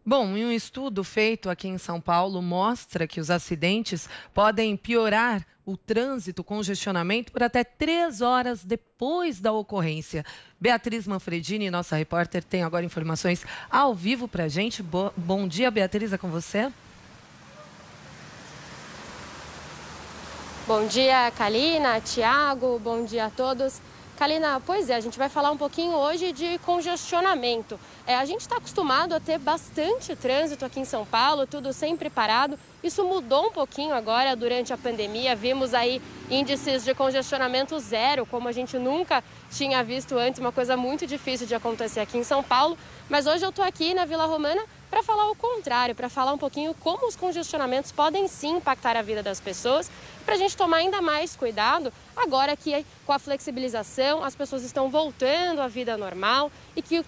Bom, e um estudo feito aqui em São Paulo mostra que os acidentes podem piorar o trânsito, congestionamento, por até 3 horas depois da ocorrência. Beatriz Manfredini, nossa repórter, tem agora informações ao vivo para a gente. Bom dia, Beatriz, é com você? Bom dia, Kalina, Tiago, bom dia a todos. Kalina, pois é, a gente vai falar um pouquinho hoje de congestionamento. A gente está acostumado a ter bastante trânsito aqui em São Paulo, tudo sempre parado. Isso mudou um pouquinho agora durante a pandemia. Vimos aí índices de congestionamento zero, como a gente nunca tinha visto antes, uma coisa muito difícil de acontecer aqui em São Paulo. Mas hoje eu estou aqui na Vila Romana para falar o contrário, para falar um pouquinho como os congestionamentos podem sim impactar a vida das pessoas, para a gente tomar ainda mais cuidado agora que com a flexibilização as pessoas estão voltando à vida normal e que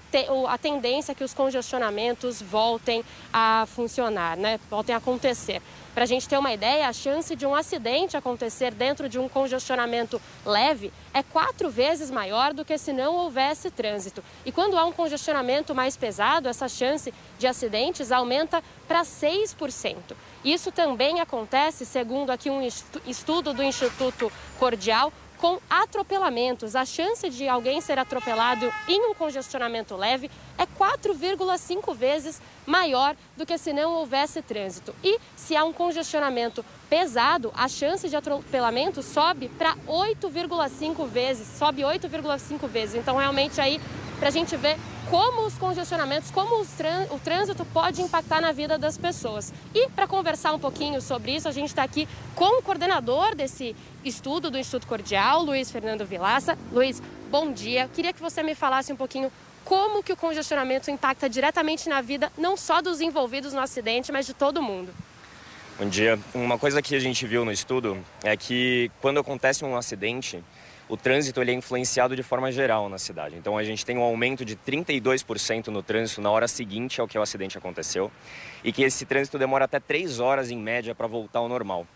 a tendência é que os congestionamentos voltem a funcionar, né? Voltem a acontecer. Para a gente ter uma ideia, a chance de um acidente acontecer dentro de um congestionamento leve é 4 vezes maior do que se não houvesse trânsito. E quando há um congestionamento mais pesado, essa chance de acidentes aumenta para 6%. Isso também acontece, segundo aqui um estudo do Instituto Cordial, com atropelamentos. A chance de alguém ser atropelado em um congestionamento leve é 4,5 vezes maior do que se não houvesse trânsito. E se há um congestionamento pesado, a chance de atropelamento sobe para 8,5 vezes, sobe 8,5 vezes. Então, realmente aí, para a gente ver como os congestionamentos, como o trânsito pode impactar na vida das pessoas. E para conversar um pouquinho sobre isso, a gente está aqui com o coordenador desse estudo do Instituto Cordial, Luiz Fernando Vilaça. Luiz, bom dia. Queria que você me falasse um pouquinho como que o congestionamento impacta diretamente na vida, não só dos envolvidos no acidente, mas de todo mundo. Bom dia. Uma coisa que a gente viu no estudo é que quando acontece um acidente, o trânsito ele é influenciado de forma geral na cidade. Então a gente tem um aumento de 32% no trânsito na hora seguinte ao que o acidente aconteceu e que esse trânsito demora até 3 horas em média para voltar ao normal.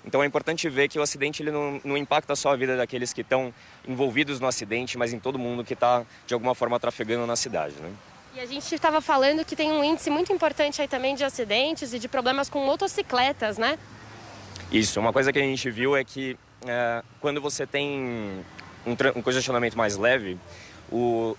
Então é importante ver que o acidente ele não impacta só a vida daqueles que estão envolvidos no acidente, mas em todo mundo que está de alguma forma trafegando na cidade, né? E a gente estava falando que tem um índice muito importante aí também de acidentes e de problemas com motocicletas, né? Isso, uma coisa que a gente viu é que quando você tem um congestionamento mais leve,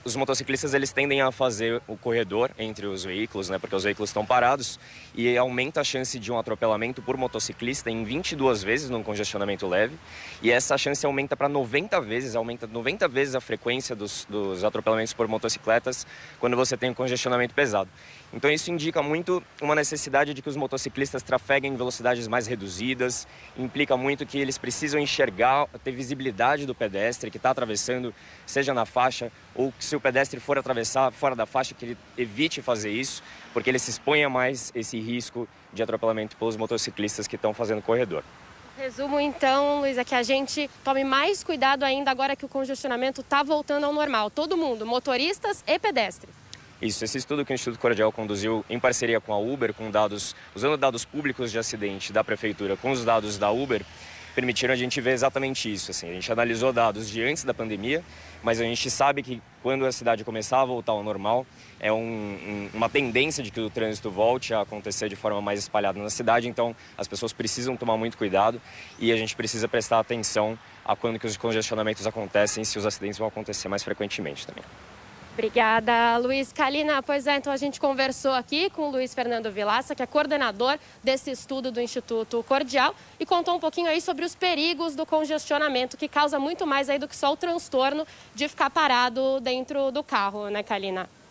os motociclistas eles tendem a fazer o corredor entre os veículos, né, porque os veículos estão parados, e aumenta a chance de um atropelamento por motociclista em 22 vezes num congestionamento leve, e essa chance aumenta para 90 vezes, aumenta 90 vezes a frequência dos atropelamentos por motocicletas quando você tem um congestionamento pesado. Então isso indica muito uma necessidade de que os motociclistas trafeguem em velocidades mais reduzidas, implica muito que eles precisam enxergar, ter visibilidade do pedestre que está atravessando, seja na faixa, ou que se o pedestre for atravessar fora da faixa, que ele evite fazer isso, porque ele se expõe a mais esse risco de atropelamento pelos motociclistas que estão fazendo corredor. Resumo então, Luiz, é que a gente tome mais cuidado ainda agora que o congestionamento está voltando ao normal. Todo mundo, motoristas e pedestres. Isso, esse estudo que o Instituto Cordial conduziu em parceria com a Uber, usando dados públicos de acidente da prefeitura com os dados da Uber, permitiram a gente ver exatamente isso. Assim, a gente analisou dados de antes da pandemia, mas a gente sabe que quando a cidade começar a voltar ao normal, é uma tendência de que o trânsito volte a acontecer de forma mais espalhada na cidade, então as pessoas precisam tomar muito cuidado e a gente precisa prestar atenção a quando que os congestionamentos acontecem e se os acidentes vão acontecer mais frequentemente também. Obrigada, Luiz. Kalina, pois é, então a gente conversou aqui com o Luiz Fernando Vilaça, que é coordenador desse estudo do Instituto Cordial, e contou um pouquinho aí sobre os perigos do congestionamento, que causa muito mais aí do que só o transtorno de ficar parado dentro do carro, né, Kalina?